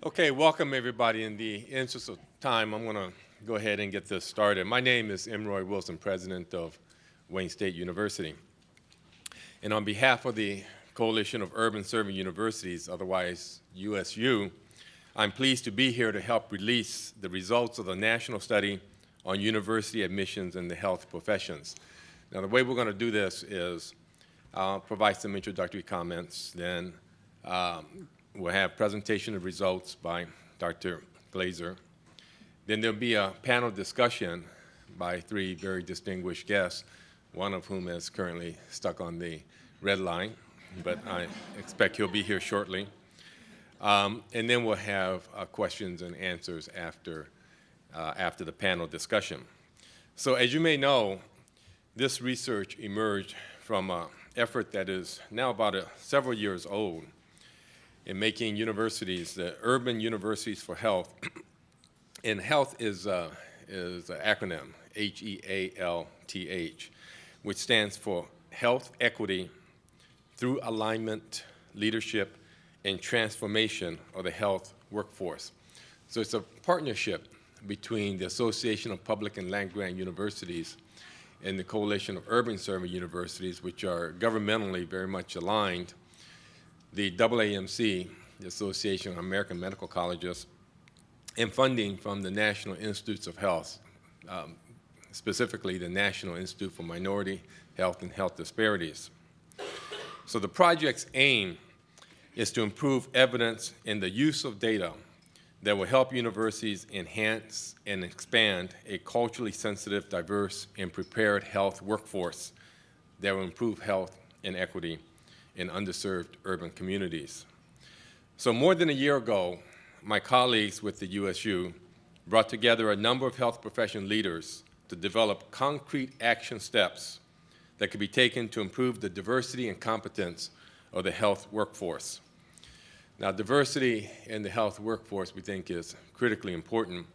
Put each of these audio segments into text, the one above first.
Okay, welcome everybody. In the interest of time, I'm going to go ahead and get this started. My name is M. Roy Wilson, president of Wayne State University. And on behalf of the Coalition of Urban Serving Universities, otherwise USU, I'm pleased to be here to help release the results of the national study on university admissions in the health professions. Now, the way we're going to do this is I'll provide some introductory comments, then we'll have presentation of results by Dr. Glazer. Then there'll be a panel discussion by three very distinguished guests, one of whom is currently stuck on the red line, but I expect he'll be here shortly. And then we'll have questions and answers after the panel discussion. So as you may know, this research emerged from an effort that is now about several years old in making universities, the urban universities for health, and health is an acronym, HEALTH, which stands for Health Equity Through Alignment, Leadership, and Transformation of the Health Workforce. So it's a partnership between the Association of Public and Land-Grant Universities and the Coalition of Urban Serving Universities, which are governmentally very much aligned, the AAMC, the Association of American Medical Colleges, and funding from the National Institutes of Health, specifically the National Institute for Minority Health and Health Disparities. So the project's aim is to improve evidence in the use of data that will help universities enhance and expand a culturally sensitive, diverse, and prepared health workforce that will improve health and equity in underserved urban communities. So more than a year ago, my colleagues with the USU brought together a number of health profession leaders to develop concrete action steps that could be taken to improve the diversity and competence of the health workforce. Now, diversity in the health workforce, we think, is critically important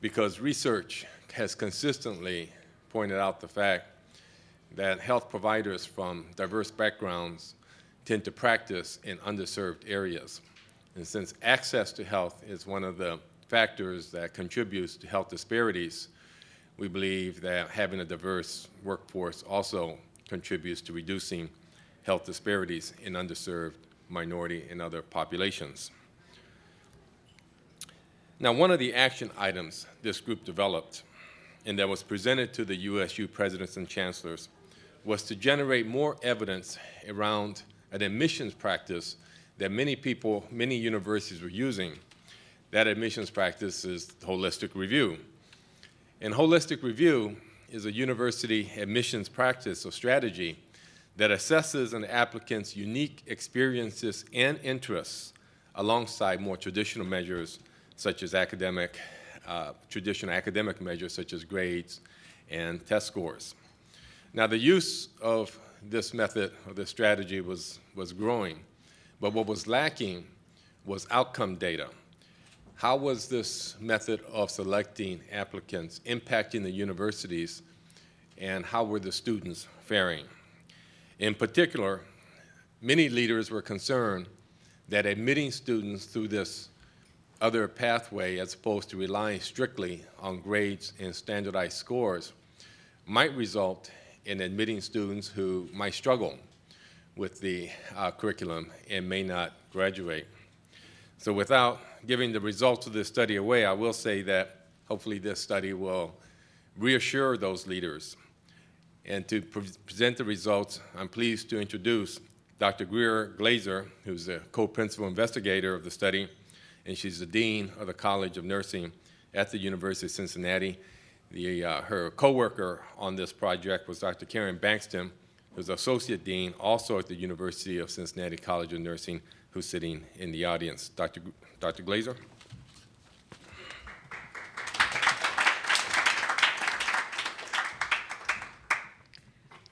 because research has consistently pointed out the fact that health providers from diverse backgrounds tend to practice in underserved areas. And since access to health is one of the factors that contributes to health disparities, we believe that having a diverse workforce also contributes to reducing health disparities in underserved minority and other populations. Now, one of the action items this group developed and that was presented to the USU presidents and chancellors was to generate more evidence around an admissions practice that many universities were using. That admissions practice is holistic review. And holistic review is a university admissions practice or strategy that assesses an applicant's unique experiences and interests alongside more traditional measures such as traditional academic measures such as grades and test scores. Now, the use of this method or this strategy was growing, but what was lacking was outcome data. How was this method of selecting applicants impacting the universities, and how were the students faring? In particular, many leaders were concerned that admitting students through this other pathway, as opposed to relying strictly on grades and standardized scores, might result in admitting students who might struggle with the curriculum and may not graduate. So without giving the results of this study away, I will say that hopefully this study will reassure those leaders. And to present the results, I'm pleased to introduce Dr. Greer Glazer, who's the co-principal investigator of the study, and she's the dean of the College of Nursing at the University of Cincinnati. Her co-worker on this project was Dr. Karen Bankston, who's associate dean also at the University of Cincinnati College of Nursing, who's sitting in the audience. Dr. Glazer.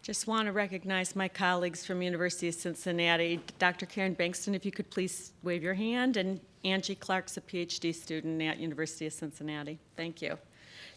Just want to recognize my colleagues from University of Cincinnati. Dr. Karen Bankston, if you could please wave your hand, and Angie Clark's a PhD student at University of Cincinnati. Thank you.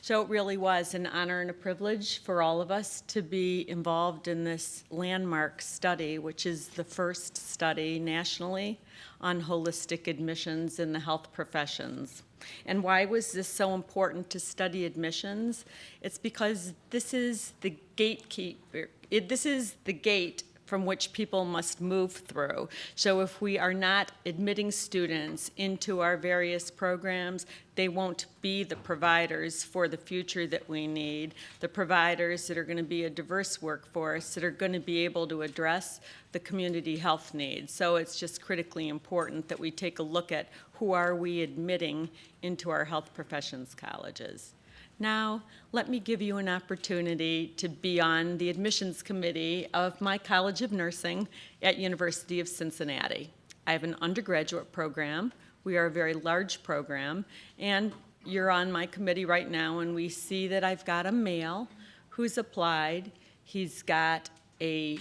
So it really was an honor and a privilege for all of us to be involved in this landmark study, which is the first study nationally on holistic admissions in the health professions. And why was this so important to study admissions? It's because this is the gatekeeper. This is the gate from which people must move through. So if we are not admitting students into our various programs, they won't be the providers for the future that we need, the providers that are going to be a diverse workforce, that are going to be able to address the community health needs. So it's just critically important that we take a look at who are we admitting into our health professions colleges. Now, let me give you an opportunity to be on the admissions committee of my College of Nursing at University of Cincinnati. I have an undergraduate program. We are a very large program, and you're on my committee right now, and we see that I've got a male who's applied. He's got a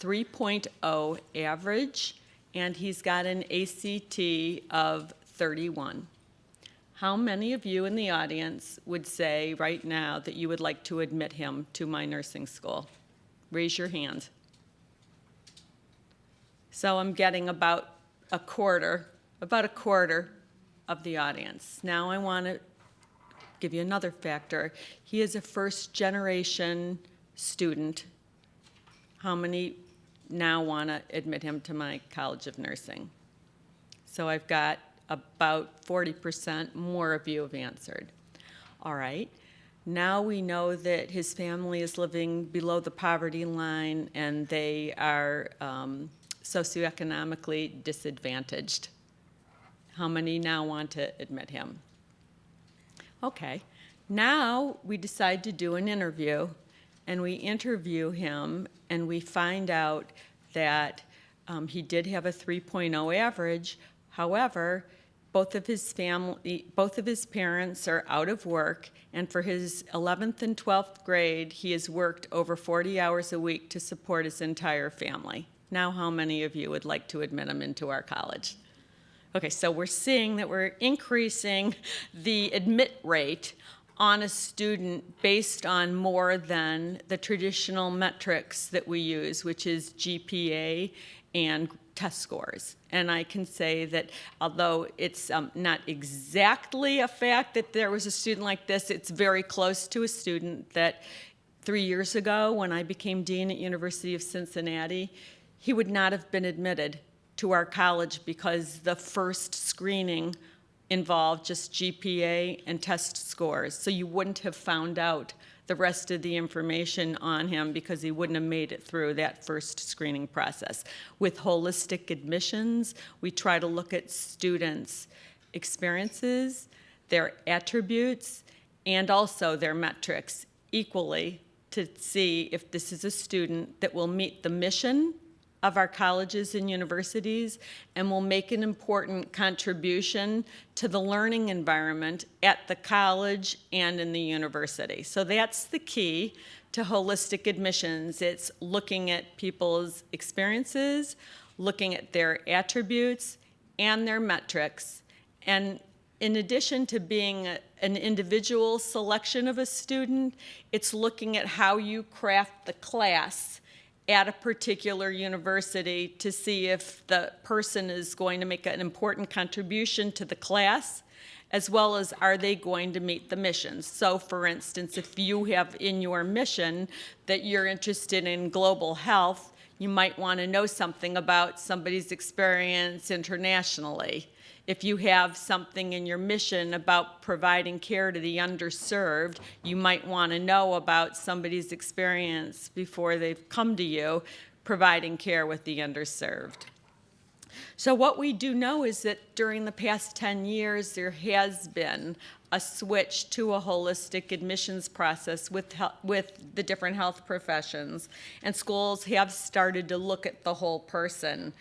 3.0 average, and he's got an ACT of 31. How many of you in the audience would say right now that you would like to admit him to my nursing school? Raise your hand. So I'm getting about a quarter of the audience. Now I want to give you another factor. He is a first-generation student. How many now want to admit him to my College of Nursing? So I've got about 40% more of you have answered. All right. Now we know that his family is living below the poverty line and they are socioeconomically disadvantaged. How many now want to admit him? Okay. Now we decide to do an interview, and we interview him, and we find out that he did have a 3.0 average. However, both of his parents are out of work, and for his 11th and 12th grade, he has worked over 40 hours a week to support his entire family. Now, how many of you would like to admit him into our college? Okay, so we're seeing that we're increasing the admit rate on a student based on more than the traditional metrics that we use, which is GPA and test scores. And I can say that although it's not exactly a fact that there was a student like this, it's very close to a student that 3 years ago when I became dean at University of Cincinnati, he would not have been admitted to our college because the first screening involved just GPA and test scores. So you wouldn't have found out the rest of the information on him because he wouldn't have made it through that first screening process. With holistic admissions, we try to look at students' experiences, their attributes, and also their metrics equally to see if this is a student that will meet the mission of our colleges and universities and will make an important contribution to the learning environment at the college and in the university. So that's the key to holistic admissions. It's looking at people's experiences, looking at their attributes and their metrics. And in addition to being an individual selection of a student, it's looking at how you craft the class at a particular university to see if the person is going to make an important contribution to the class, as well as are they going to meet the mission. So for instance, if you have in your mission that you're interested in global health, you might want to know something about somebody's experience internationally. If you have something in your mission about providing care to the underserved, you might want to know about somebody's experience before they've come to you providing care with the underserved. So what we do know is that during the past 10 years, there has been a switch to a holistic admissions process with the different health professions, and schools have started to look at the whole person.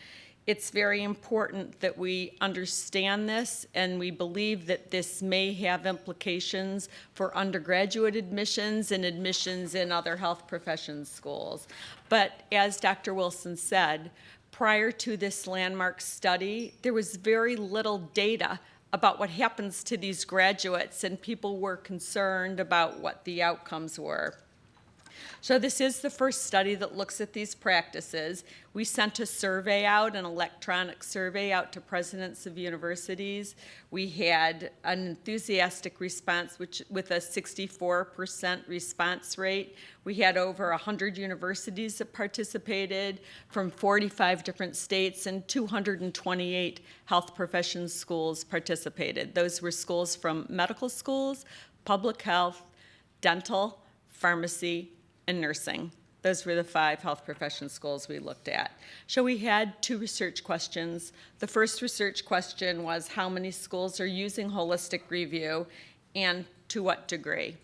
It's very important that we understand this, and we believe that this may have implications for undergraduate admissions and admissions in other health professions schools. But as Dr. Wilson said, prior to this landmark study, there was very little data about what happens to these graduates, and people were concerned about what the outcomes were. So this is the first study that looks at these practices. We sent a survey out, an electronic survey out to presidents of universities. We had an enthusiastic response, with a 64% response rate. We had over 100 universities that participated from 45 different states, and 228 health profession schools participated. Those were schools from medical schools, public health, dental, pharmacy, and nursing. Those were the 5 health profession schools we looked at. So we had 2 research questions. The first research question was how many schools are using holistic review and to what degree.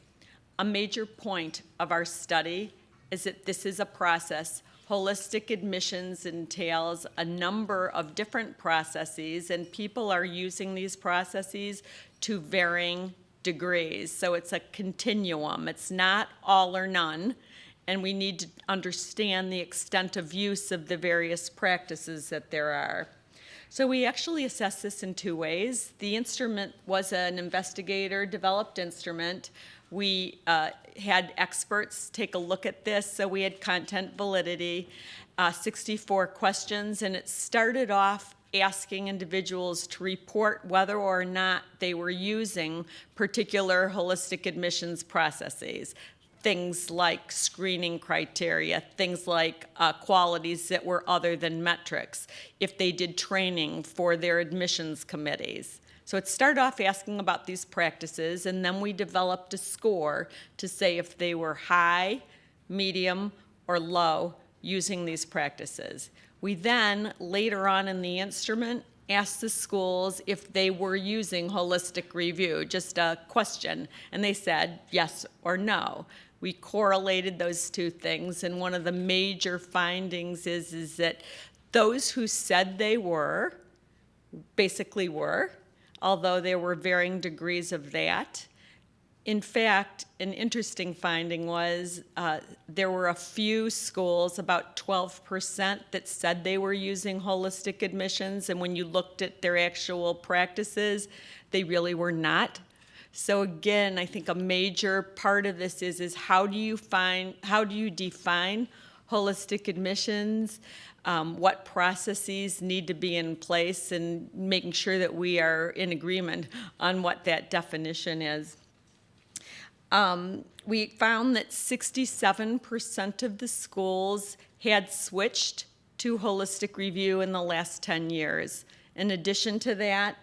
A major point of our study is that this is a process. Holistic admissions entails a number of different processes, and people are using these processes to varying degrees. So it's a continuum. It's not all or none. And we need to understand the extent of use of the various practices that there are. So we actually assess this in 2 ways. The instrument was an investigator-developed instrument. We had experts take a look at this, so we had content validity, 64 questions, and it started off asking individuals to report whether or not they were using particular holistic admissions processes. Things like screening criteria, things like qualities that were other than metrics, if they did training for their admissions committees. So it started off asking about these practices, and then we developed a score to say if they were high, medium, or low using these practices. We then, later on in the instrument, asked the schools if they were using holistic review, just a question, and they said yes or no. We correlated those 2 things, and one of the major findings is that those who said they were, basically were, although there were varying degrees of that. In fact, an interesting finding was there were a few schools, about 12%, that said they were using holistic admissions, and when you looked at their actual practices, they really were not. So again, I think a major part of this is how do you define holistic admissions, what processes need to be in place, and making sure that we are in agreement on what that definition is. We found that 67% of the schools had switched to holistic review in the last 10 years. In addition to that,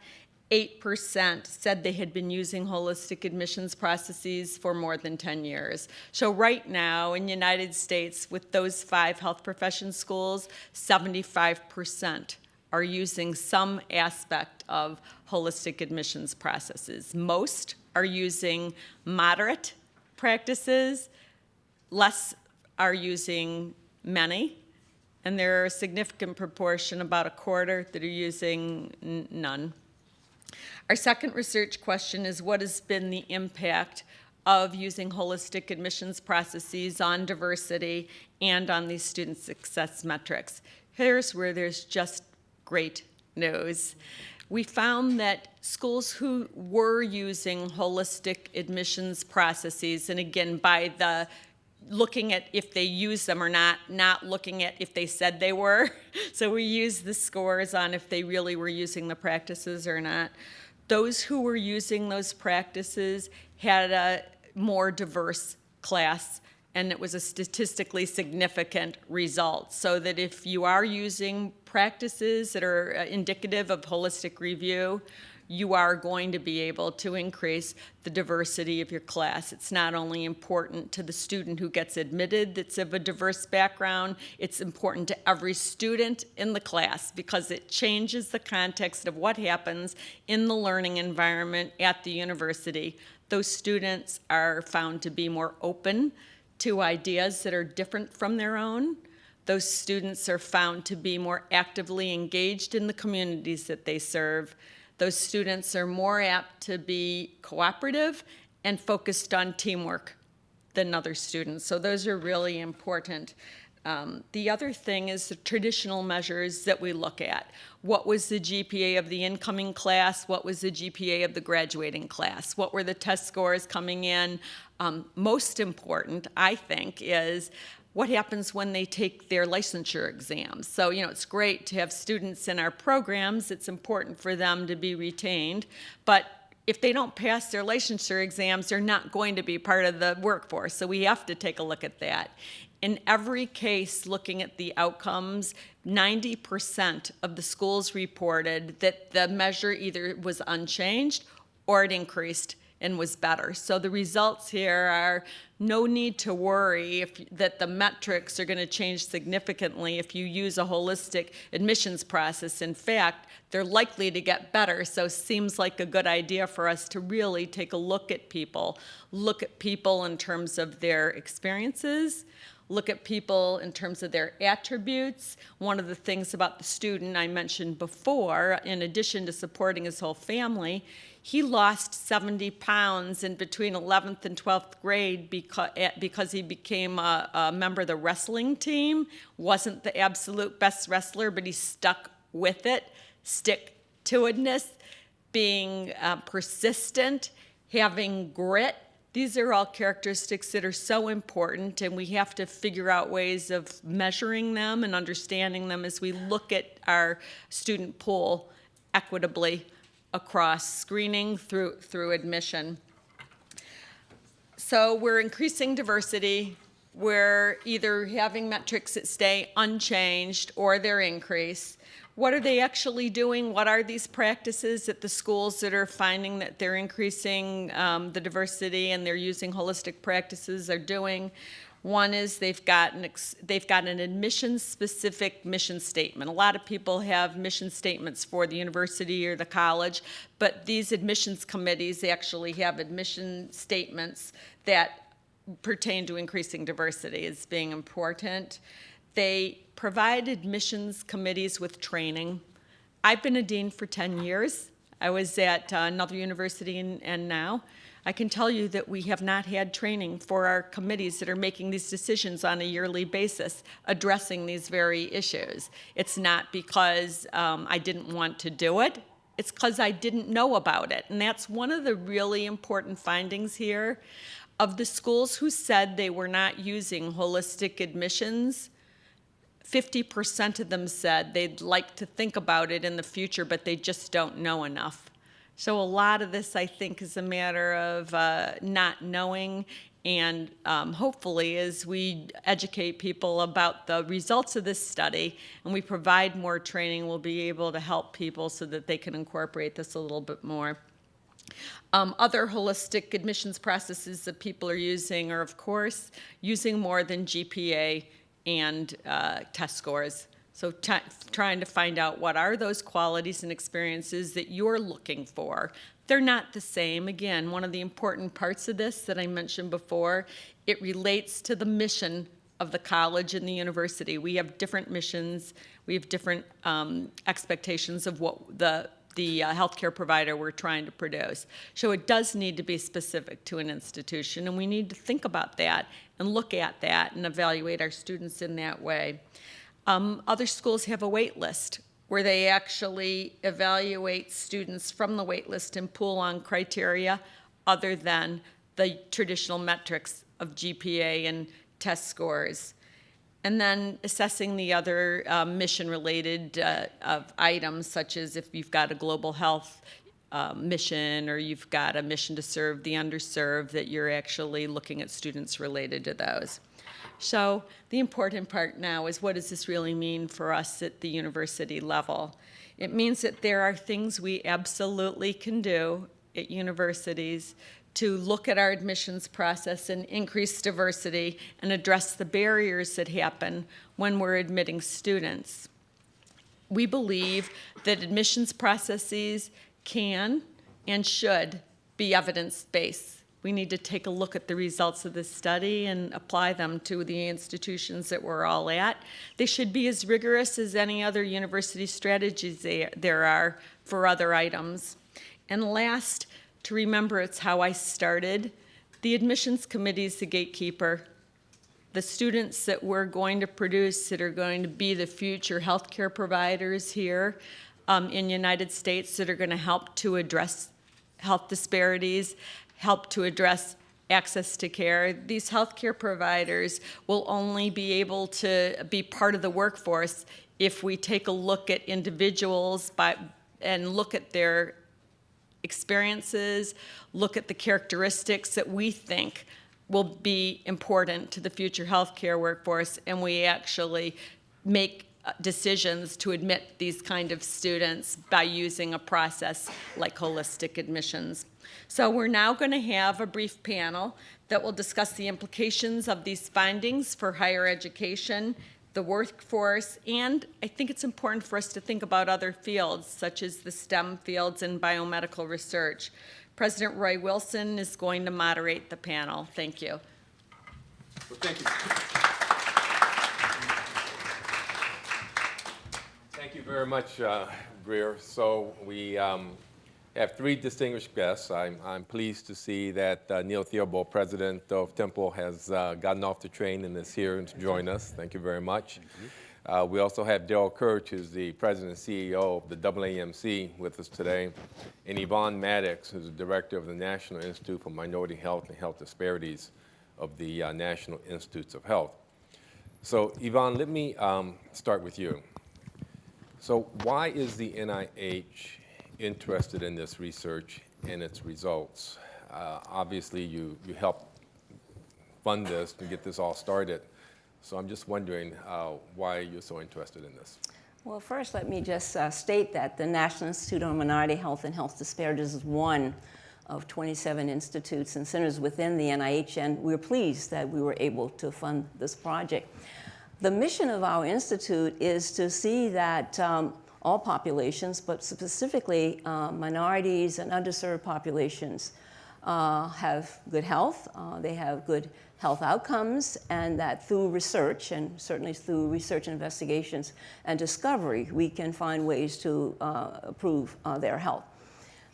8% said they had been using holistic admissions processes for more than 10 years. So right now in the United States, with those 5 health profession schools, 75% are using some aspect of holistic admissions processes. Most are using moderate practices, less are using many, and there are a significant proportion, about a quarter, that are using none. Our second research question is what has been the impact of using holistic admissions processes on diversity and on these student success metrics. Here's where there's just great news. We found that schools who were using holistic admissions processes, and again, by the looking at if they use them or not looking at if they said they were. So we used the scores on if they really were using the practices or not. Those who were using those practices had a more diverse class, and it was a statistically significant result. So that if you are using practices that are indicative of holistic review, you are going to be able to increase the diversity of your class. It's not only important to the student who gets admitted that's of a diverse background, it's important to every student in the class because it changes the context of what happens in the learning environment at the university. Those students are found to be more open to ideas that are different from their own. Those students are found to be more actively engaged in the communities that they serve. Those students are more apt to be cooperative and focused on teamwork than other students. So those are really important The other thing is the traditional measures that we look at. What was the GPA of the incoming class? What was the GPA of the graduating class? What were the test scores coming in? Most important, I think, is what happens when they take their licensure exams. So, it's great to have students in our programs. It's important for them to be retained. But if they don't pass their licensure exams, they're not going to be part of the workforce. So we have to take a look at that. In every case, looking at the outcomes, 90% of the schools reported that the measure either was unchanged or it increased and was better. So the results here are no need to worry that the metrics are going to change significantly if you use a holistic admissions process. In fact, they're likely to get better. So it seems like a good idea for us to really take a look at people in terms of their experiences, look at people in terms of their attributes. One of the things about the student I mentioned before, in addition to supporting his whole family, he lost 70 pounds in between 11th and 12th grade because he became a member of the wrestling team. Wasn't the absolute best wrestler, but he stuck with it. Stick-to-itiveness, being persistent, having grit. These are all characteristics that are so important, and we have to figure out ways of measuring them and understanding them as we look at our student pool equitably across screening through admission. So we're increasing diversity. We're either having metrics that stay unchanged or they're increased. What are they actually doing? What are these practices at the schools that are finding that they're increasing the diversity and they're using holistic practices are doing? One is they've got an admissions-specific mission statement. A lot of people have mission statements for the university or the college, but these admissions committees actually have admission statements that pertain to increasing diversity as being important. They provide admissions committees with training. I've been a dean for 10 years. I was at another university and now. I can tell you that we have not had training for our committees that are making these decisions on a yearly basis, addressing these very issues. It's not because I didn't want to do it. It's because I didn't know about it. And that's one of the really important findings here. Of the schools who said they were not using holistic admissions, 50% of them said they'd like to think about it in the future, but they just don't know enough. So a lot of this, I think, is a matter of not knowing, and hopefully as we educate people about the results of this study and we provide more training, we'll be able to help people so that they can incorporate this a little bit more. Other holistic admissions processes that people are using are, of course, using more than GPA and test scores. So trying to find out what are those qualities and experiences that you're looking for. They're not the same. Again, one of the important parts of this that I mentioned before, it relates to the mission of the college and the university. We have different missions. We have different expectations of what the healthcare provider we're trying to produce. So it does need to be specific to an institution, and we need to think about that and look at that and evaluate our students in that way. Other schools have a wait list where they actually evaluate students from the wait list and pool on criteria other than the traditional metrics of GPA and test scores. And then assessing the other mission-related of items, such as if you've got a global health mission or you've got a mission to serve the underserved, that you're actually looking at students related to those. So the important part now is, what does this really mean for us at the university level? It means that there are things we absolutely can do at universities to look at our admissions process and increase diversity and address the barriers that happen when we're admitting students. We believe that admissions processes can and should be evidence-based. We need to take a look at the results of this study and apply them to the institutions that we're all at. They should be as rigorous as any other university strategies there are for other items. And last, to remember, it's how I started. The admissions committee is the gatekeeper. the students that we're going to produce that are going to be the future healthcare providers here in the United States that are going to help to address health disparities, help to address access to care. These healthcare providers will only be able to be part of the workforce if we take a look at individuals and look at their experiences, look at the characteristics that we think will be important to the future healthcare workforce, and we actually make decisions to admit these kind of students by using a process like holistic admissions. So we're now going to have a brief panel that will discuss the implications of these findings for higher education, the workforce, and I think it's important for us to think about other fields, such as the STEM fields and biomedical research. President Roy Wilson is going to moderate the panel. Thank you. Well, thank you. Thank you very much, Greer. So we have three distinguished guests. I'm pleased to see that Neil Theobald, president of Temple, has gotten off the train and is here to join us. Thank you very much. We also have Darrell Kirch, who's the president and CEO of the AAMC, with us today, and Yvonne Maddox, who's the director of the National Institute for Minority Health and Health Disparities of the National Institutes of Health. So Yvonne, let me start with you. So why is the NIH interested in this research and its results? Obviously, you helped fund this to get this all started. So I'm just wondering why you're so interested in this. Well, first, let me just state that the National Institute on Minority Health and Health Disparities is one of 27 institutes and centers within the NIH, and we're pleased that we were able to fund this project. The mission of our institute is to see that all populations, but specifically minorities and underserved populations, have good health, they have good health outcomes, and that through research, and certainly through research investigations and discovery, we can find ways to improve their health.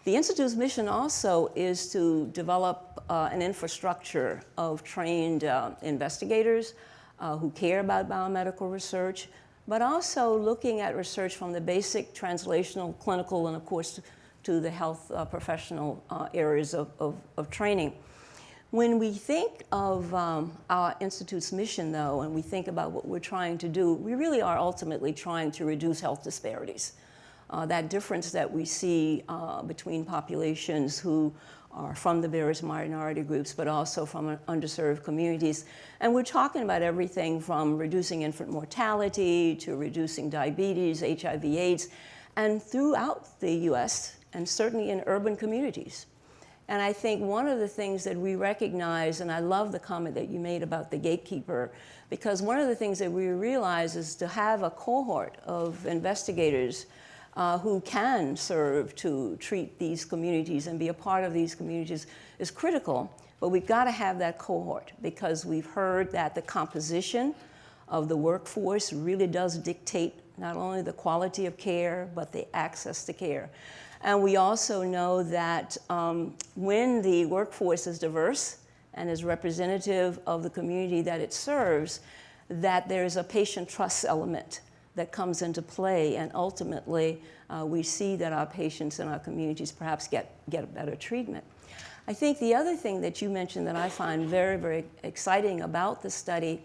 The Institute's mission also is to develop an infrastructure of trained investigators who care about biomedical research, but also looking at research from the basic translational, clinical, and of course to the health professional areas of training. When we think of our Institute's mission, though, and we think about what we're trying to do, we really are ultimately trying to reduce health disparities. That difference that we see between populations who are from the various minority groups, but also from underserved communities. And we're talking about everything from reducing infant mortality to reducing diabetes, HIV/AIDS, and throughout the US, and certainly in urban communities. And I think one of the things that we recognize, and I love the comment that you made about the gatekeeper, because one of the things that we realize is to have a cohort of investigators who can serve to treat these communities and be a part of these communities is critical, but we've got to have that cohort because we've heard that the composition of the workforce really does dictate not only the quality of care, but the access to care. And we also know that when the workforce is diverse and is representative of the community that it serves, that there's a patient trust element that comes into play, and ultimately we see that our patients and our communities perhaps get a better treatment. I think the other thing that you mentioned that I find very, very exciting about the study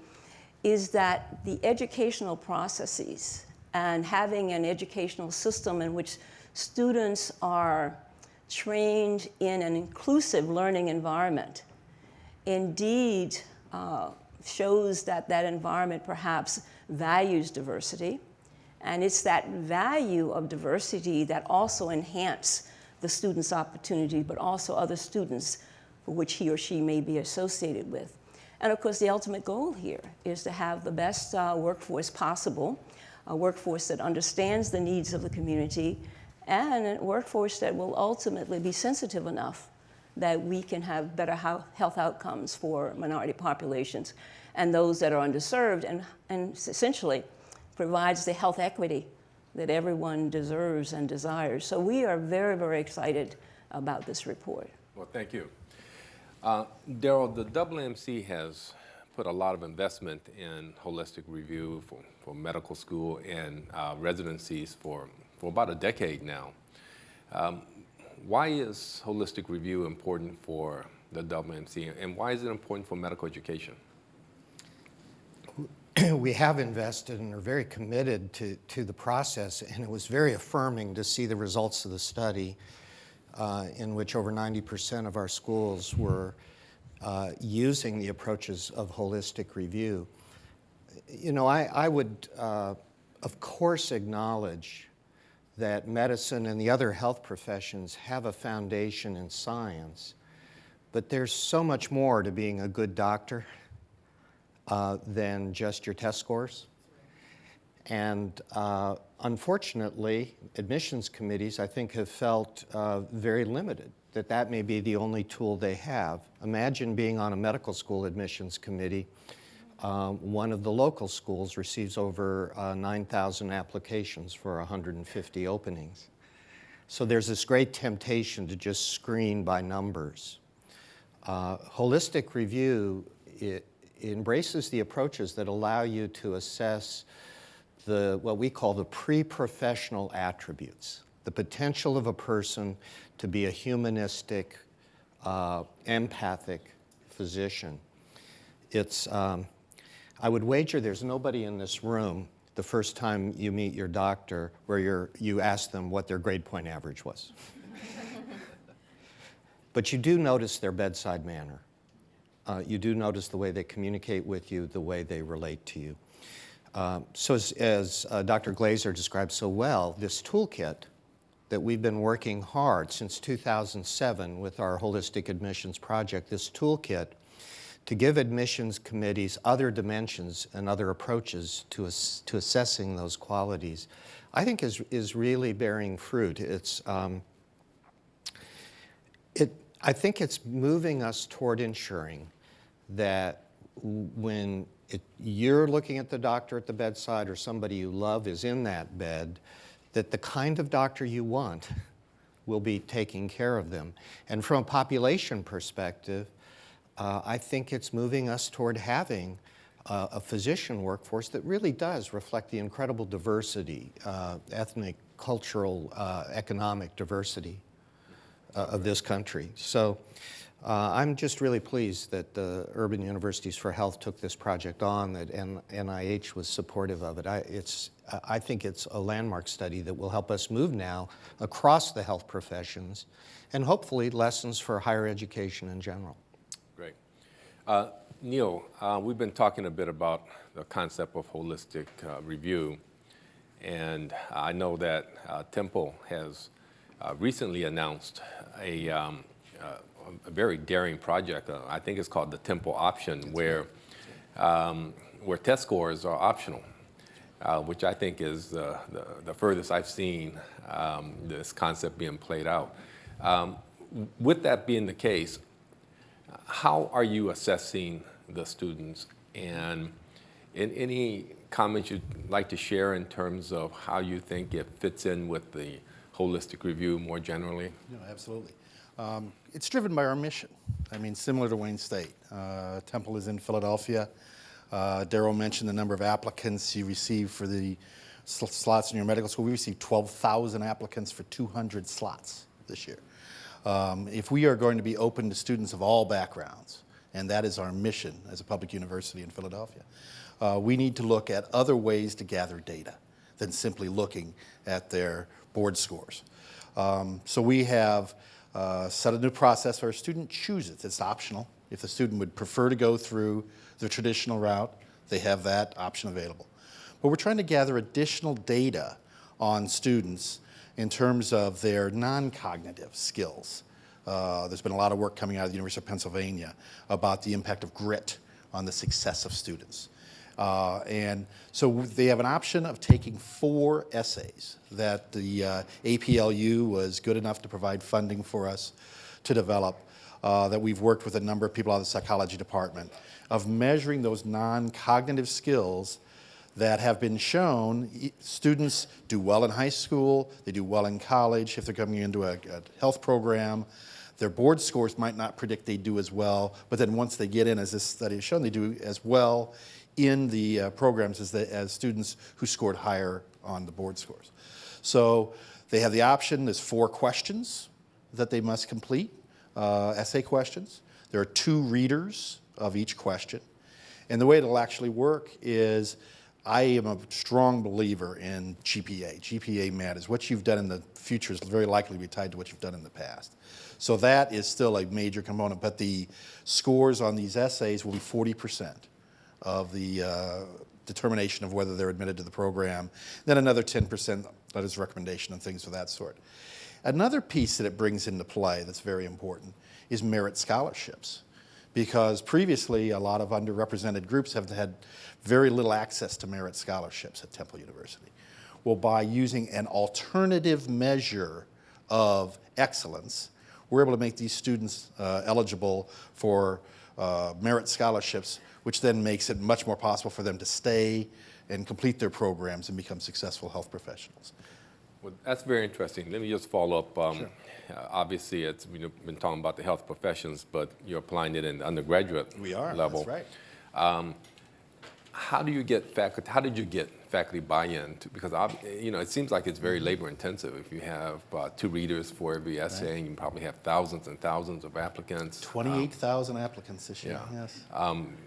is that the educational processes and having an educational system in which students are trained in an inclusive learning environment indeed shows that that environment perhaps values diversity, and it's that value of diversity that also enhance the student's opportunity, but also other students for which he or she may be associated with. And of course, the ultimate goal here is to have the best workforce possible, a workforce that understands the needs of the community, and a workforce that will ultimately be sensitive enough that we can have better health outcomes for minority populations and those that are underserved, and essentially provides the health equity that everyone deserves and desires. So we are very, very excited about this report. Well, thank you. Darrell, the AAMC has put a lot of investment in holistic review for medical school and residencies for about a decade now. Why is holistic review important for the AAMC, and why is it important for medical education? We have invested and are very committed to the process, and it was very affirming to see the results of the study in which over 90% of our schools were using the approaches of holistic review. You know, I would, of course, acknowledge that medicine and the other health professions have a foundation in science, but there's so much more to being a good doctor than just your test scores. And unfortunately, admissions committees, I think, have felt very limited, that may be the only tool they have. Imagine being on a medical school admissions committee. One of the local schools receives over 9,000 applications for 150 openings. So there's this great temptation to just screen by numbers. Holistic review, it embraces the approaches that allow you to assess what we call the pre-professional attributes, the potential of a person to be a humanistic, empathic physician. It's, I would wager there's nobody in this room the first time you meet your doctor where you ask them what their grade point average was. But you do notice their bedside manner. You do notice the way they communicate with you, the way they relate to you. So as Dr. Glazer described so well, this toolkit that we've been working hard since 2007 with our Holistic Admissions Project, this toolkit to give admissions committees other dimensions and other approaches to assessing those qualities, I think is really bearing fruit. I think it's moving us toward ensuring that when you're looking at the doctor at the bedside or somebody you love is in that bed, that the kind of doctor you want will be taking care of them. And from a population perspective, I think it's moving us toward having a physician workforce that really does reflect the incredible diversity, ethnic, cultural, economic diversity of this country. So I'm just really pleased that the Urban Universities for Health took this project on, that NIH was supportive of it. I think it's a landmark study that will help us move now across the health professions and hopefully lessons for higher education in general. Great. Neil, we've been talking a bit about the concept of holistic review, and I know that Temple has recently announced a very daring project. I think it's called the Temple Option, where test scores are optional, which I think is the furthest I've seen this concept being played out. With that being the case, how are you assessing the students, and any comments you'd like to share in terms of how you think it fits in with the holistic review more generally? No, absolutely. It's driven by our mission. I mean, similar to Wayne State. Temple is in Philadelphia. Darrell mentioned the number of applicants you receive for the slots in your medical school. We received 12,000 applicants for 200 slots this year. If we are going to be open to students of all backgrounds, and that is our mission as a public university in Philadelphia, we need to look at other ways to gather data than simply looking at their board scores. So we have set a new process where a student chooses. It's optional. If the student would prefer to go through the traditional route, they have that option available. But we're trying to gather additional data on students in terms of their non-cognitive skills. There's been a lot of work coming out of the University of Pennsylvania about the impact of grit on the success of students. And so they have an option of taking 4 essays that the APLU was good enough to provide funding for us to develop, that we've worked with a number of people out of the psychology department, of measuring those non-cognitive skills that have been shown. Students do well in high school, they do well in college. If they're coming into a health program, Their board scores might not predict they do as well, but then once they get in, as this study has shown, they do as well in the programs as students who scored higher on the board scores. So they have the option, there's 4 questions that they must complete, essay questions. There are 2 readers of each question. And the way it'll actually work is, I am a strong believer in GPA. GPA matters. What you've done in the future is very likely to be tied to what you've done in the past. So that is still a major component, but the scores on these essays will be 40% of the determination of whether they're admitted to the program. Then another 10% letters of recommendation and things of that sort. Another piece that it brings into play that's very important is merit scholarships. Because previously, a lot of underrepresented groups have had very little access to merit scholarships at Temple University. Well, by using an alternative measure of excellence, we're able to make these students eligible for merit scholarships, which then makes it much more possible for them to stay and complete their programs and become successful health professionals. Well, that's very interesting. Let me just follow up. Sure. Obviously, we've been talking about the health professions, but you're applying it in the undergraduate level. That's right. How do you get faculty? How did you get faculty buy-in? Because it seems like it's very labor-intensive. If you have 2 readers for every essay, Right. and you probably have thousands and thousands of applicants. 28,000 applicants this year, yes.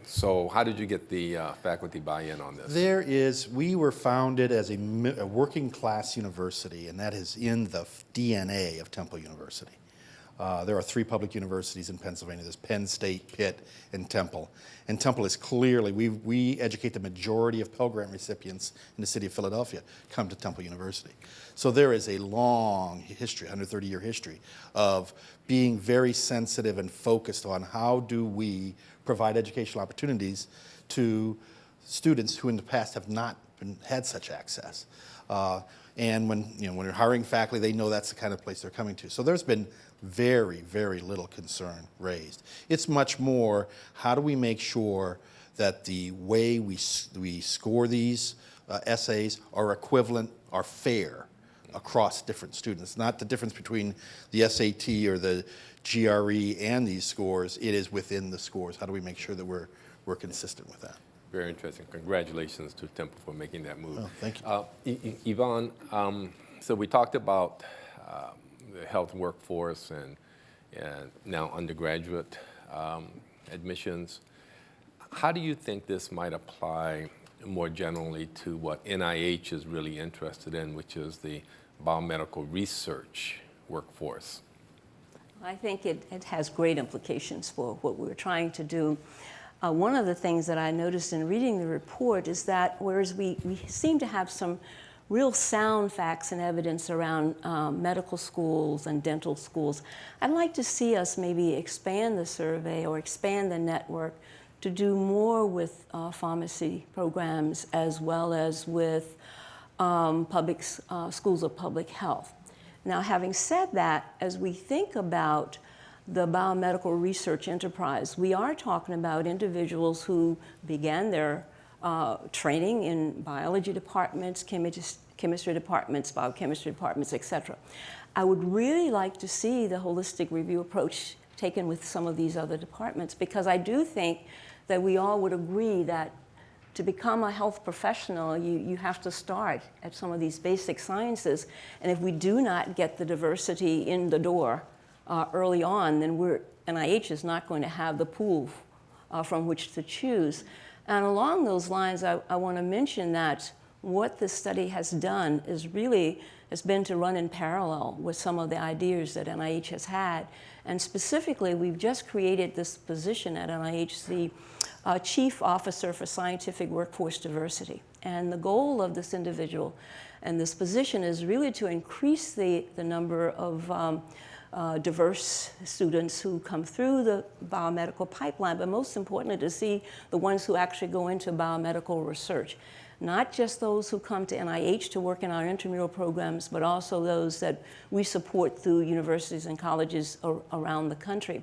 So how did you get the faculty buy-in on this? We were founded as a working class university, and that is in the DNA of Temple University. There are 3 public universities in Pennsylvania. There's Penn State, Pitt, and Temple. And Temple is clearly, we educate the majority of Pell Grant recipients in the city of Philadelphia come to Temple University. So there is a long history, 130-year history, of being very sensitive and focused on how do we provide educational opportunities to students who in the past have not had such access. And when you're hiring faculty, they know that's the kind of place they're coming to. So there's been very, very little concern raised. It's much more, how do we make sure that the way we score these essays are equivalent, are fair across different students. Not the difference between the SAT or the GRE and these scores, it is within the scores. How do we make sure that we're consistent with that? Very interesting. Congratulations to Temple for making that move. Oh, thank you. Yvonne, so we talked about the health workforce and now undergraduate admissions. How do you think this might apply more generally to what NIH is really interested in, which is the biomedical research workforce? I think it has great implications for what we're trying to do. One of the things that I noticed in reading the report is that whereas we seem to have some real sound facts and evidence around medical schools and dental schools, I'd like to see us maybe expand the survey or expand the network to do more with pharmacy programs as well as with public schools of public health. Now, having said that, as we think about the biomedical research enterprise, we are talking about individuals who began their training in biology departments, chemistry departments, biochemistry departments, et cetera. I would really like to see the holistic review approach taken with some of these other departments, because I do think that we all would agree that to become a health professional, you have to start at some of these basic sciences. And if we do not get the diversity in the door early on, then NIH is not going to have the pool from which to choose. And along those lines, I want to mention that what this study has done has been to run in parallel with some of the ideas that NIH has had. And specifically, we've just created this position at NIH, the Chief Officer for Scientific Workforce Diversity. And the goal of this individual and this position is really to increase the number of diverse students who come through the biomedical pipeline, but most importantly, to see the ones who actually go into biomedical research. Not just those who come to NIH to work in our intramural programs, but also those that we support through universities and colleges around the country.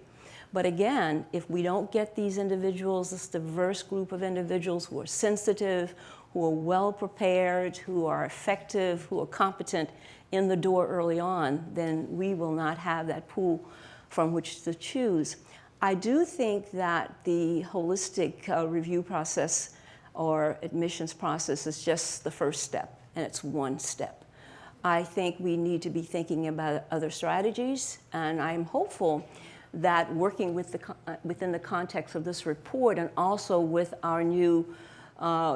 But again, if we don't get these individuals, this diverse group of individuals who are sensitive, who are well prepared, who are effective, who are competent in the door early on, then we will not have that pool from which to choose. I do think that the holistic review process or admissions process is just the first step, and it's one step. I think we need to be thinking about other strategies, and I'm hopeful that working with within the context of this report and also with our new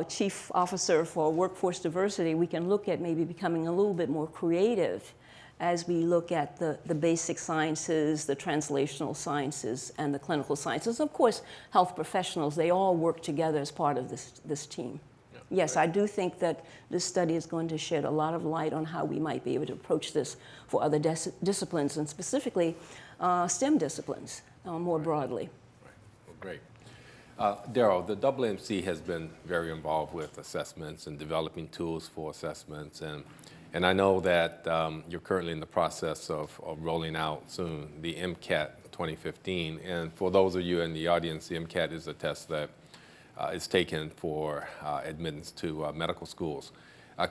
Chief Officer for Workforce Diversity, we can look at maybe becoming a little bit more creative as we look at the basic sciences, the translational sciences, and the clinical sciences. Of course, health professionals, they all work together as part of this team. Yeah, yes, right. I do think that this study is going to shed a lot of light on how we might be able to approach this for other disciplines, and specifically STEM disciplines more broadly. Right. Well, great. Darrell, the AAMC has been very involved with assessments and developing tools for assessments, and I know that you're currently in the process of rolling out soon the MCAT 2015. And for those of you in the audience, the MCAT is a test that is taken for admittance to medical schools.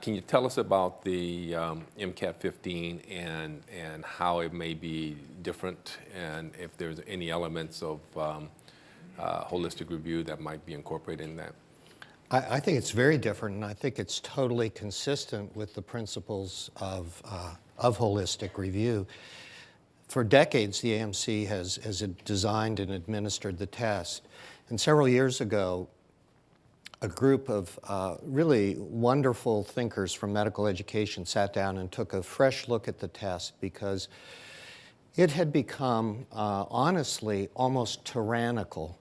Can you tell us about the MCAT 15 and how it may be different, and if there's any elements of holistic review that might be incorporated in that? I think it's very different, and I think it's totally consistent with the principles of holistic review. For decades, the AAMC has designed and administered the test. And several years ago, a group of really wonderful thinkers from medical education sat down and took a fresh look at the test because it had become, honestly, almost tyrannical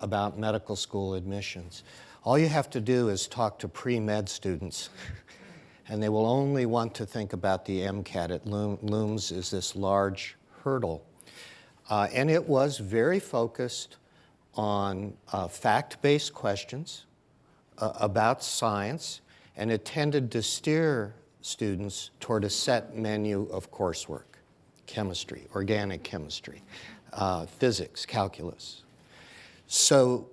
about medical school admissions. All you have to do is talk to pre-med students, and they will only want to think about the MCAT. It looms as this large hurdle. And it was very focused on fact-based questions about science, and it tended to steer students toward a set menu of coursework: chemistry, organic chemistry, physics, calculus. So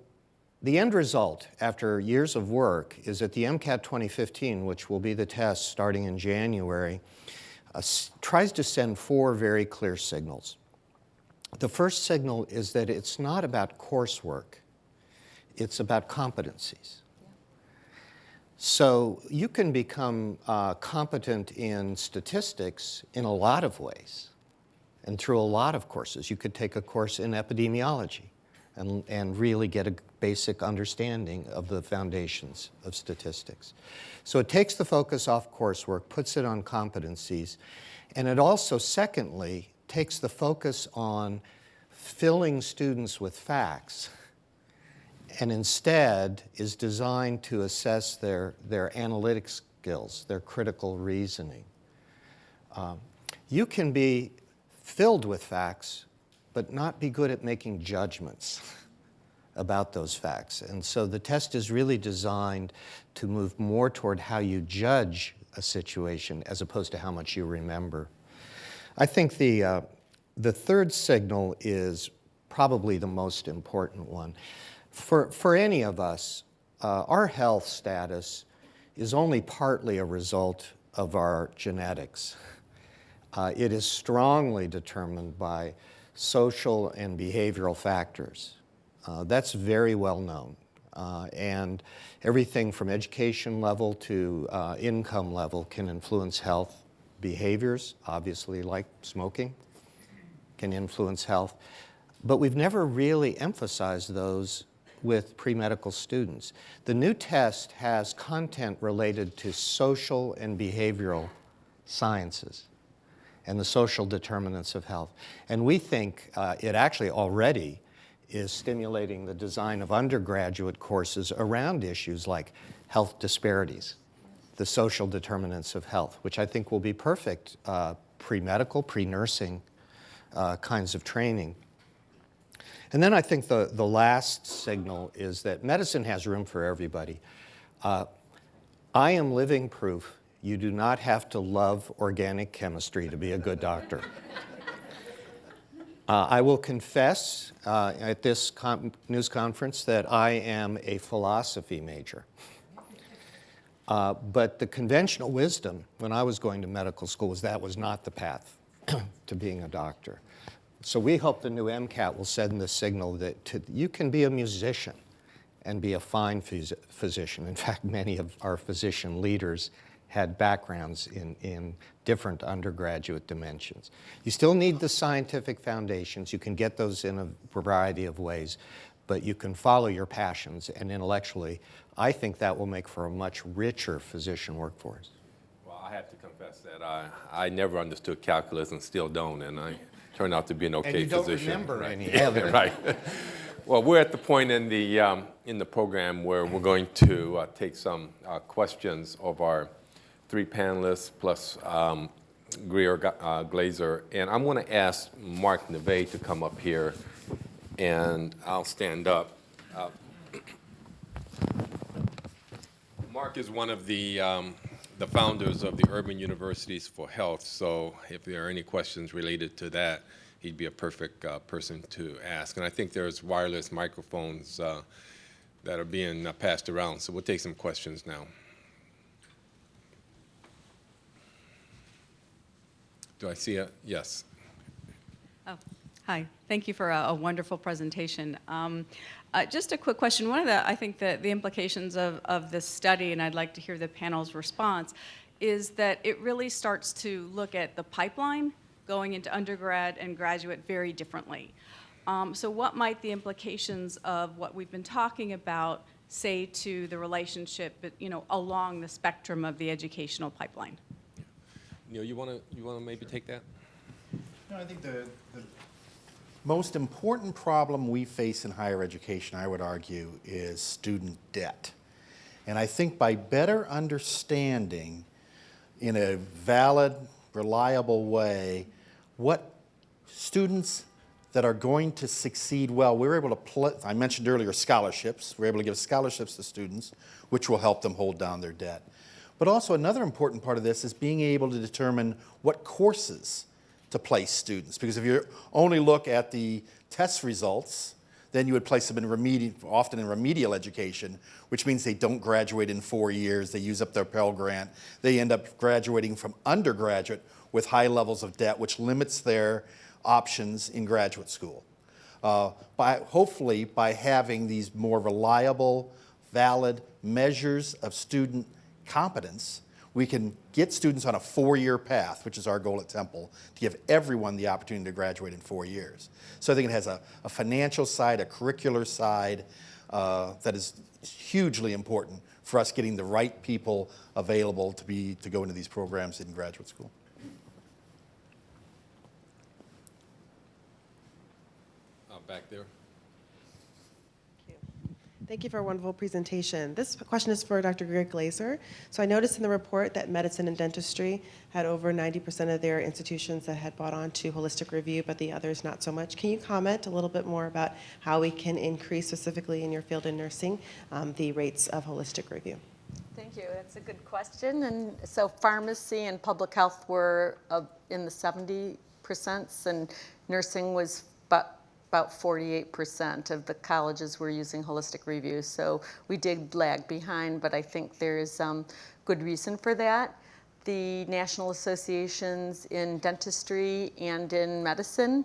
the end result, after years of work, is that the MCAT 2015, which will be the test starting in January, tries to send 4 very clear signals. The first signal is that it's not about coursework, it's about competencies. So you can become competent in statistics in a lot of ways and through a lot of courses. You could take a course in epidemiology and really get a basic understanding of the foundations of statistics. So it takes the focus off coursework, puts it on competencies, and it also, secondly, takes the focus on filling students with facts, and instead is designed to assess their analytic skills, their critical reasoning. You can be filled with facts, but not be good at making judgments about those facts. And so the test is really designed to move more toward how you judge a situation as opposed to how much you remember. I think the third signal is probably the most important one. For any of us, our health status is only partly a result of our genetics. It is strongly determined by social and behavioral factors. That's very well known. And everything from education level to income level can influence health. Behaviors, obviously, like smoking, can influence health. But we've never really emphasized those with pre-medical students. The new test has content related to social and behavioral sciences and the social determinants of health. And we think it actually already is stimulating the design of undergraduate courses around issues like health disparities, the social determinants of health, which I think will be perfect pre-medical, pre-nursing kinds of training. And then I think the last signal is that medicine has room for everybody. I am living proof you do not have to love organic chemistry to be a good doctor. I will confess at this news conference that I am a philosophy major. But the conventional wisdom when I was going to medical school was that was not the path to being a doctor. So we hope the new MCAT will send the signal that you can be a musician and be a fine physician. In fact, many of our physician leaders had backgrounds in different undergraduate dimensions. You still need the scientific foundations. You can get those in a variety of ways, but you can follow your passions, and intellectually, I think that will make for a much richer physician workforce. Well, I have to confess that I never understood calculus and still don't, and I turned out to be an okay physician. And you don't remember right? any of it. Right. Well, we're at the point in the program where we're going to take some questions of our three panelists plus Greer, Glazer, and I'm going to ask Mark Neve to come up here, and I'll stand up. Mark is one of the founders of the Urban Universities for Health, so if there are any questions related to that, he'd be a perfect person to ask. And I think there's wireless microphones that are being passed around, so we'll take some questions now. Do I see a yes? Oh, hi. Thank you for a wonderful presentation. Just a quick question. One of the, I think, the implications of this study, and I'd like to hear the panel's response, is that it really starts to look at the pipeline going into undergrad and graduate very differently. So what might the implications of what we've been talking about say to the relationship, along the spectrum of the educational pipeline? Neil, you want to maybe take that? No, I think the most important problem we face in higher education, I would argue, is student debt. And I think by better understanding in a valid, reliable way what students that are going to succeed well, we're able to, I mentioned earlier scholarships, we're able to give scholarships to students, which will help them hold down their debt. But also another important part of this is being able to determine what courses to place students. Because if you only look at the test results, then you would place them in often in remedial education, which means they don't graduate in 4 years, they use up their Pell Grant, they end up graduating from undergraduate with high levels of debt, which limits their options in graduate school. Hopefully, by having these more reliable, valid measures of student competence, we can get students on a 4-year path, which is our goal at Temple, to give everyone the opportunity to graduate in 4 years. So I think it has a financial side, a curricular side that is hugely important for us getting the right people available to go into these programs in graduate school. Back there. Thank you for a wonderful presentation. This question is for Dr. Greer Glazer. So I noticed in the report that medicine and dentistry had over 90% of their institutions that had bought on to holistic review, but the others not so much. Can you comment a little bit more about how we can increase, specifically in your field in nursing, the rates of holistic review? Thank you. That's a good question. And so pharmacy and public health were in the 70%, and nursing was about 48% of the colleges were using holistic review. So we did lag behind, but I think there's good reason for that. The national associations in dentistry and in medicine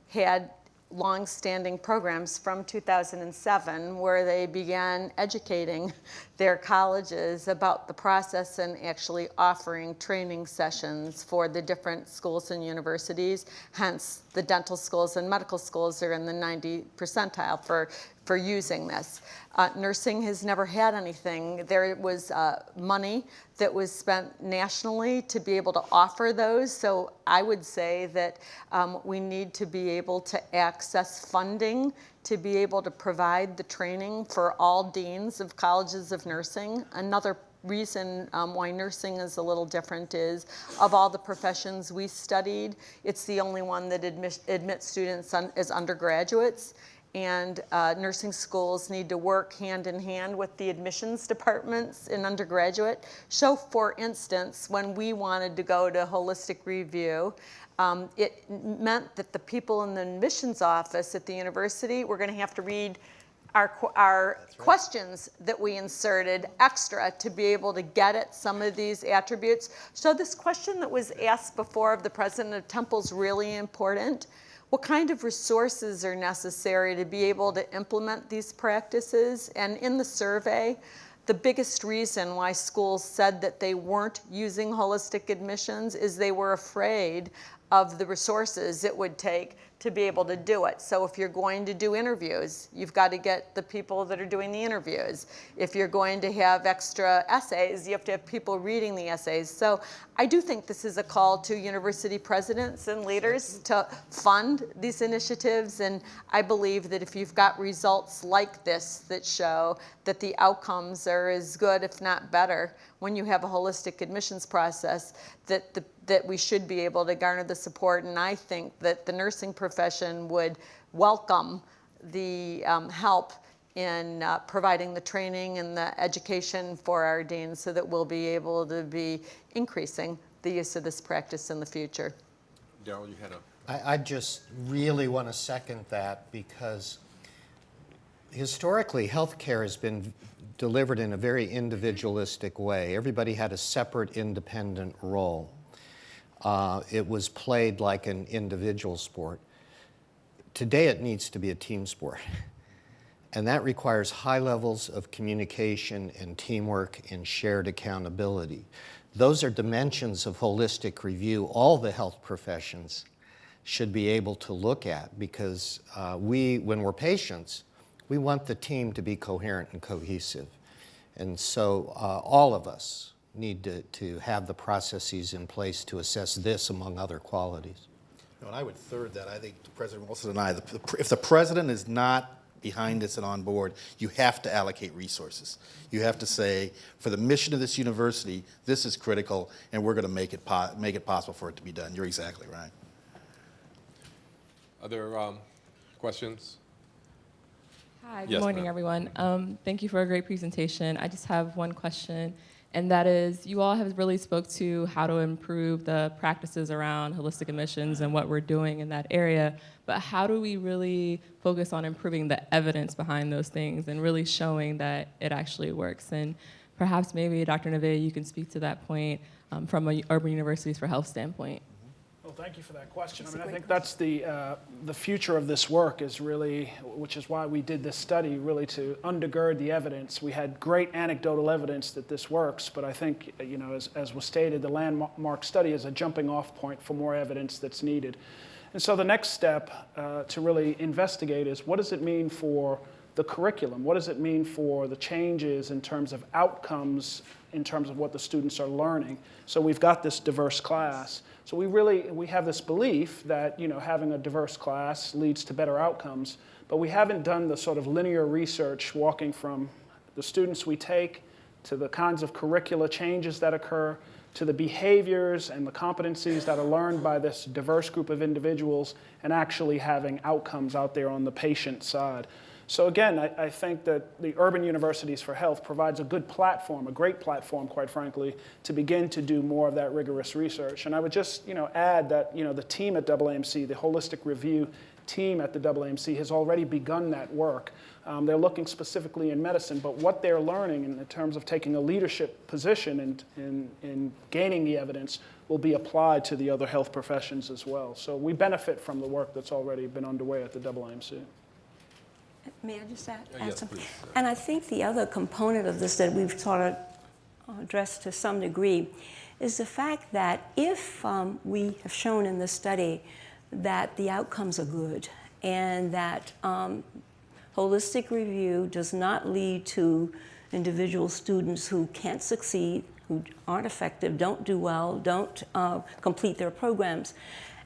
had long-standing programs from 2007 where they began educating their colleges about the process and actually offering training sessions for the different schools and universities. Hence, the dental schools and medical schools are in the 90th percentile for using this. Nursing has never had anything. There was money that was spent nationally to be able to offer those. So I would say that we need to be able to access funding to be able to provide the training for all deans of colleges of nursing. Another reason why nursing is a little different is, of all the professions we studied, it's the only one that admits students as undergraduates. And nursing schools need to work hand in hand with the admissions departments in undergraduate. So, for instance, when we wanted to go to holistic review, it meant that the people in the admissions office at the university were going to have to read our questions that we inserted extra to be able to get at some of these attributes. So this question that was asked before of the president of Temple is really important. what kind of resources are necessary to be able to implement these practices. And in the survey, the biggest reason why schools said that they weren't using holistic admissions is they were afraid of the resources it would take to be able to do it. So if you're going to do interviews, you've got to get the people that are doing the interviews. If you're going to have extra essays, you have to have people reading the essays. So I do think this is a call to university presidents and leaders to fund these initiatives. And I believe that if you've got results like this that show that the outcomes are as good, if not better, when you have a holistic admissions process, that we should be able to garner the support. And I think that the nursing profession would welcome the help in providing the training and the education for our deans so that we'll be able to be increasing the use of this practice in the future. Darrell, you had a... I just really want to second that, because historically, healthcare has been delivered in a very individualistic way. Everybody had a separate, independent role. It was played like an individual sport. Today, it needs to be a team sport. And that requires high levels of communication and teamwork and shared accountability. Those are dimensions of holistic review all the health professions should be able to look at, because when we're patients, we want the team to be coherent and cohesive. And so all of us need to have the processes in place to assess this among other qualities. And I would third that. I think President Wilson and I, if the president is not behind this and on board, you have to allocate resources. You have to say, for the mission of this university, this is critical, and we're going to make it possible for it to be done. You're exactly right. Other questions? Hi, good Yes, morning, ma'am. everyone. Thank you for a great presentation. I just have one question, and that is, you all have really spoke to how to improve the practices around holistic admissions and what we're doing in that area, but how do we really focus on improving the evidence behind those things and really showing that it actually works? And perhaps maybe, Dr. Neve, you can speak to that point from a Urban Universities for Health standpoint. Well, thank you for that question. I think that's the future of this work is really, which is why we did this study, really to undergird the evidence. We had great anecdotal evidence that this works, but I think, as was stated, the landmark study is a jumping off point for more evidence that's needed. And so the next step to really investigate is, what does it mean for the curriculum? What does it mean for the changes in terms of outcomes, in terms of what the students are learning? So we've got this diverse class. So we have this belief that having a diverse class leads to better outcomes, but we haven't done the sort of linear research walking from the students we take to the kinds of curricula changes that occur to the behaviors and the competencies that are learned by this diverse group of individuals and actually having outcomes out there on the patient side. So again, I think that the Urban Universities for Health provides a good platform, a great platform, quite frankly, to begin to do more of that rigorous research. And I would just, add that, the team at AAMC, the Holistic Review team at the AAMC, has already begun that work. They're looking specifically in medicine, but what they're learning in terms of taking a leadership position in gaining the evidence will be applied to the other health professions as well. So we benefit from the work that's already been underway at the AAMC. May I just add Yes, something? please. And I think the other component of this that we've sort of addressed to some degree is the fact that if we have shown in this study that the outcomes are good and that holistic review does not lead to individual students who can't succeed, who aren't effective, don't do well, don't complete their programs.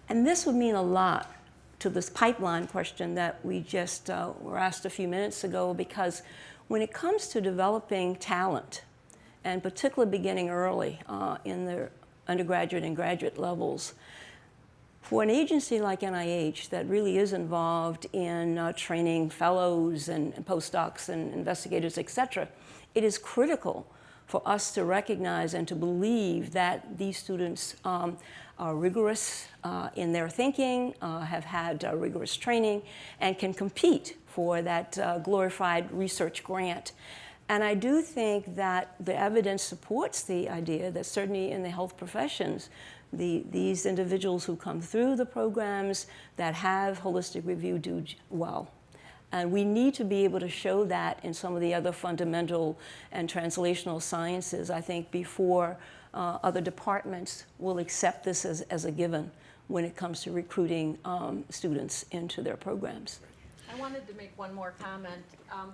And this would mean a lot to this pipeline question that we just were asked a few minutes ago, because when it comes to developing talent, and particularly beginning early in the undergraduate and graduate levels, for an agency like NIH that really is involved in training fellows and postdocs and investigators, et cetera, it is critical for us to recognize and to believe that these students are rigorous in their thinking, have had rigorous training, and can compete for that glorified research grant. And I do think that the evidence supports the idea that certainly in the health professions, these individuals who come through the programs that have holistic review do well. And we need to be able to show that in some of the other fundamental and translational sciences, I think, before other departments will accept this as a given when it comes to recruiting students into their programs. I wanted to make one more comment.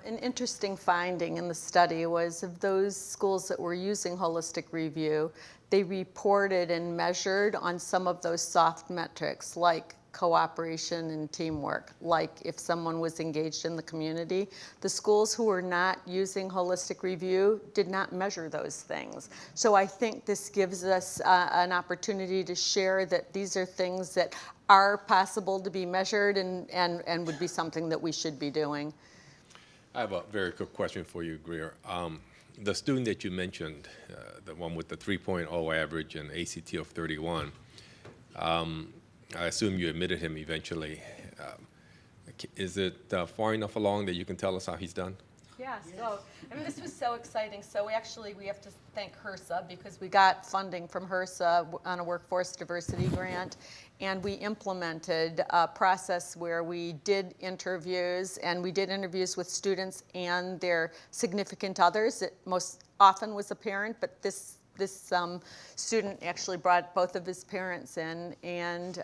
An interesting finding in the study was of those schools that were using holistic review, they reported and measured on some of those soft metrics like cooperation and teamwork, like if someone was engaged in the community. The schools who were not using holistic review did not measure those things. So I think this gives us an opportunity to share that these are things that are possible to be measured and would be something that we should be doing. I have a very quick question for you, Greer. The student that you mentioned, the one with the 3.0 average and ACT of 31, I assume you admitted him eventually. Is it far enough along that you can tell us how he's done? Yeah, so, I mean, this was so exciting. So we have to thank HRSA because we got funding from HRSA on a workforce diversity grant. And we implemented a process where we did interviews, and we did interviews with students and their significant others. It most often was a parent, but this student actually brought both of his parents in, and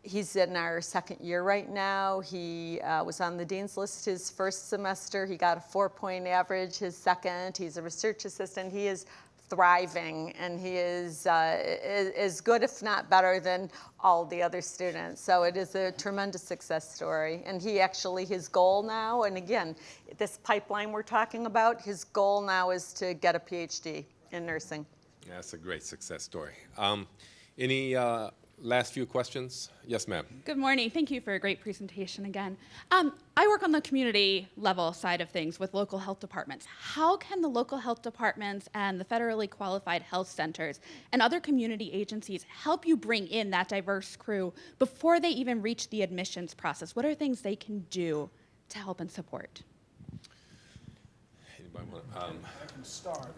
he's in our second year right now. He was on the dean's list his first semester. He got a 4-point average his second. He's a research assistant. He is thriving, and he is as good, if not better, than all the other students. So it is a tremendous success story. And he actually, his goal now, and again, this pipeline we're talking about, his goal now is to get a PhD in nursing. Yeah, that's a great success story. Any last few questions? Yes, ma'am. Good morning. Thank you for a great presentation again. I work on the community level side of things with local health departments. How can the local health departments and the federally qualified health centers and other community agencies help you bring in that diverse crew before they even reach the admissions process? What are things they can do to help and support? Anybody want I can start.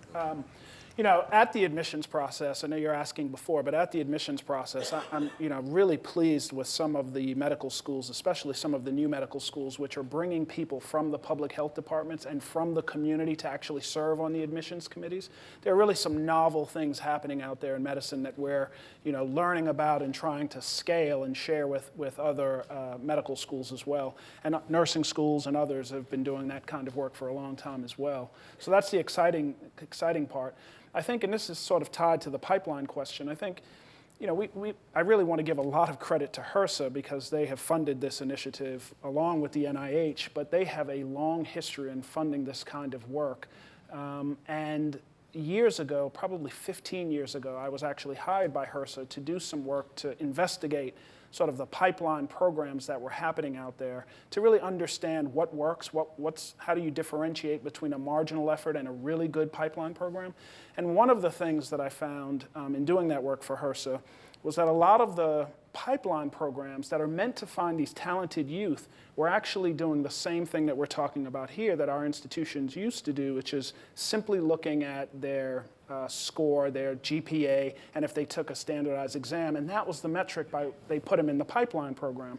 You know, at the admissions process, I know you're asking before, but at the admissions process, I'm really pleased with some of the medical schools, especially some of the new medical schools, which are bringing people from the public health departments and from the community to actually serve on the admissions committees. There are really some novel things happening out there in medicine that we're, learning about and trying to scale and share with other medical schools as well. And nursing schools and others have been doing that kind of work for a long time as well. So that's the exciting part. I think, and this is sort of tied to the pipeline question, I think, I really want to give a lot of credit to HRSA because they have funded this initiative along with the NIH, but they have a long history in funding this kind of work. And years ago, probably 15 years ago, I was actually hired by HRSA to do some work to investigate sort of the pipeline programs that were happening out there to really understand what works, how do you differentiate between a marginal effort and a really good pipeline program. And one of the things that I found in doing that work for HRSA was that a lot of the pipeline programs that are meant to find these talented youth were actually doing the same thing that we're talking about here that our institutions used to do, which is simply looking at their score, their GPA, and if they took a standardized exam, and that was the metric they put them in the pipeline program.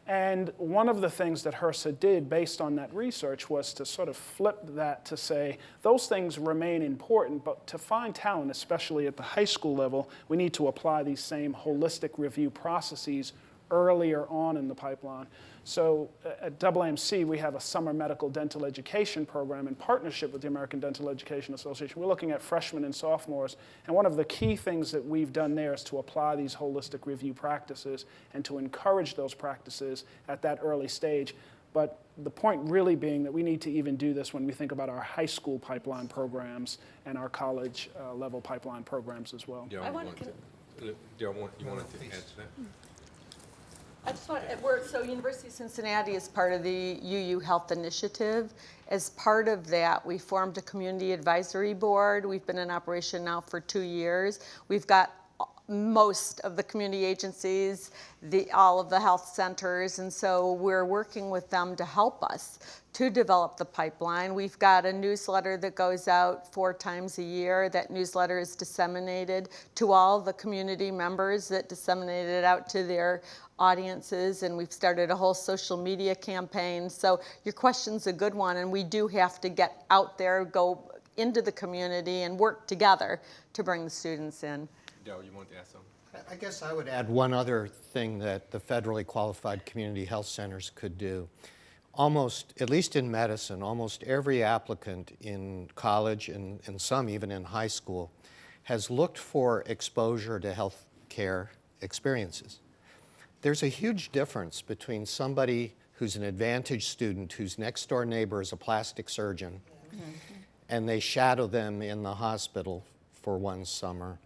And one of the things that HRSA did based on that research was to sort of flip that to say, those things remain important, but to find talent, especially at the high school level, we need to apply these same holistic review processes earlier on in the pipeline. So at AAMC, we have a summer medical dental education program in partnership with the American Dental Education Association. We're looking at freshmen and sophomores, and one of the key things that we've done there is to apply these holistic review practices and to encourage those practices at that early stage. But the point really being that we need to even do this when we think about our high school pipeline programs and our college level pipeline programs as well. you wanted to add to that? I just want, so University of Cincinnati is part of the UU Health Initiative. As part of that, we formed a community advisory board. We've been in operation now for 2 years. We've got most of the community agencies, all of the health centers, and so we're working with them to help us to develop the pipeline. We've got a newsletter that goes out 4 times a year. That newsletter is disseminated to all the community members that disseminate it out to their audiences, and we've started a whole social media campaign. So your question's a good one, and we do have to get out there, go into the community, and work together to bring the students in. Darrell, you want to add something? I guess I would add one other thing that the federally qualified community health centers could do. Almost, at least in medicine, almost every applicant in college and some even in high school has looked for exposure to health care experiences. There's a huge difference between somebody who's an advantaged student whose next door neighbor is a plastic surgeon, and they shadow them in the hospital for one summer,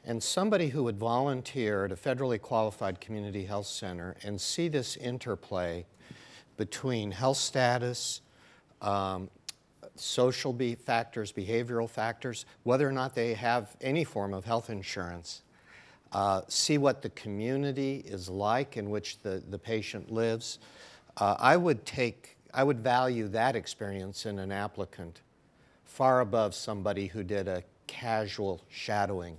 and somebody who would volunteer at a federally qualified community health center and see this interplay between health status, social factors, behavioral factors, whether or not they have any form of health insurance, see what the community is like in which the patient lives. I would value that experience in an applicant far above somebody who did a casual shadowing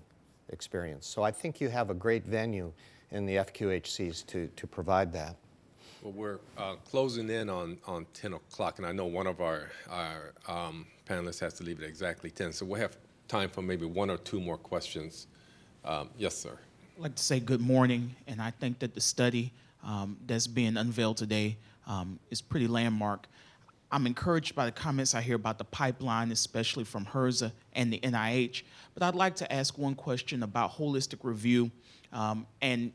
experience. So I think you have a great venue in the FQHCs to provide that. Well, we're closing in on 10 o'clock, and I know one of our panelists has to leave at exactly 10, so we'll have time for maybe 1 or 2 more questions. Yes, sir. I'd like to say good morning, and I think that the study that's being unveiled today is pretty landmark. I'm encouraged by the comments I hear about the pipeline, especially from HRSA and the NIH, but I'd like to ask one question about holistic review and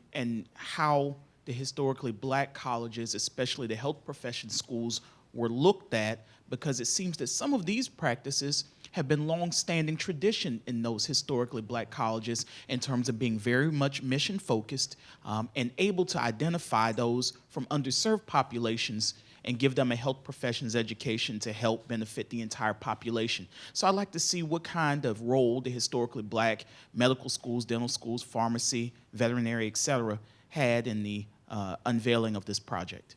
how the historically black colleges, especially the health profession schools, were looked at, because it seems that some of these practices have been long-standing tradition in those historically black colleges in terms of being very much mission-focused and able to identify those from underserved populations and give them a health professions education to help benefit the entire population. So I'd like to see what kind of role the historically black medical schools, dental schools, pharmacy, veterinary, et cetera, had in the unveiling of this project.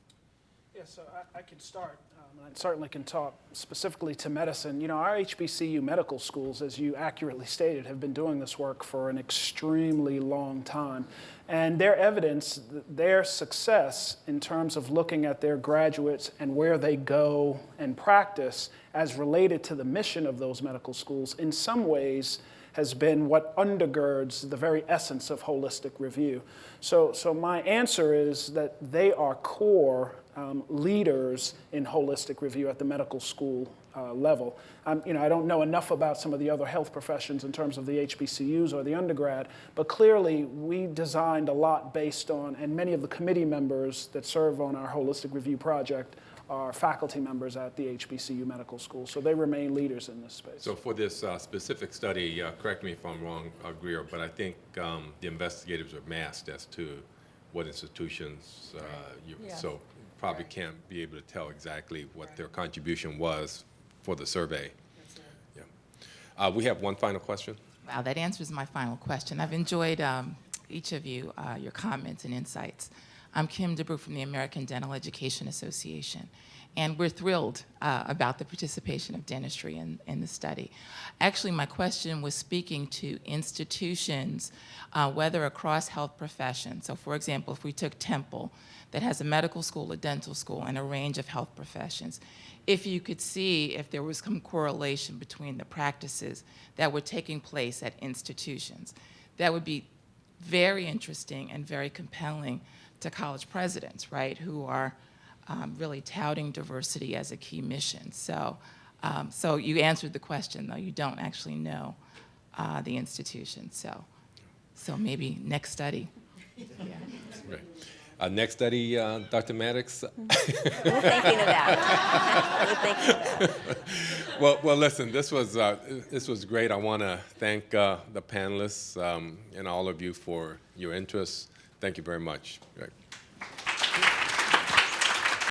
Yeah, so I can start. I certainly can talk specifically to medicine. You know, our HBCU medical schools, as you accurately stated, have been doing this work for an extremely long time. And their evidence, their success in terms of looking at their graduates and where they go and practice as related to the mission of those medical schools, in some ways has been what undergirds the very essence of holistic review. So my answer is that they are core leaders in holistic review at the medical school level. You know, I don't know enough about some of the other health professions in terms of the HBCUs or the undergrad, but clearly we designed a lot based on, and many of the committee members that serve on our holistic review project are faculty members at the HBCU medical school, so they remain leaders in this space. So for this specific study, correct me if I'm wrong, Greer, but I think the investigators are masked as to what institutions, so probably can't be able to tell exactly what their contribution was for the survey. Yeah. We have one final question. Wow, that answers my final question. I've enjoyed each of you, your comments and insights. I'm Kim DeBrew from the American Dental Education Association, and we're thrilled about the participation of dentistry in the study. Actually, my question was speaking to institutions, whether across health professions. So for example, if we took Temple, that has a medical school, a dental school, and a range of health professions, if you could see if there was some correlation between the practices that were taking place at institutions, that would be very interesting and very compelling to college presidents, right, who are really touting diversity as a key mission. So, so you answered the question, though. You don't actually know the institution. So maybe next study. Yeah. Right. Next study, Dr. Maddox. We're thinking of that. We're thinking of that. Well, listen, this was great. I want to thank the panelists and all of you for your interest. Thank you very much. Right.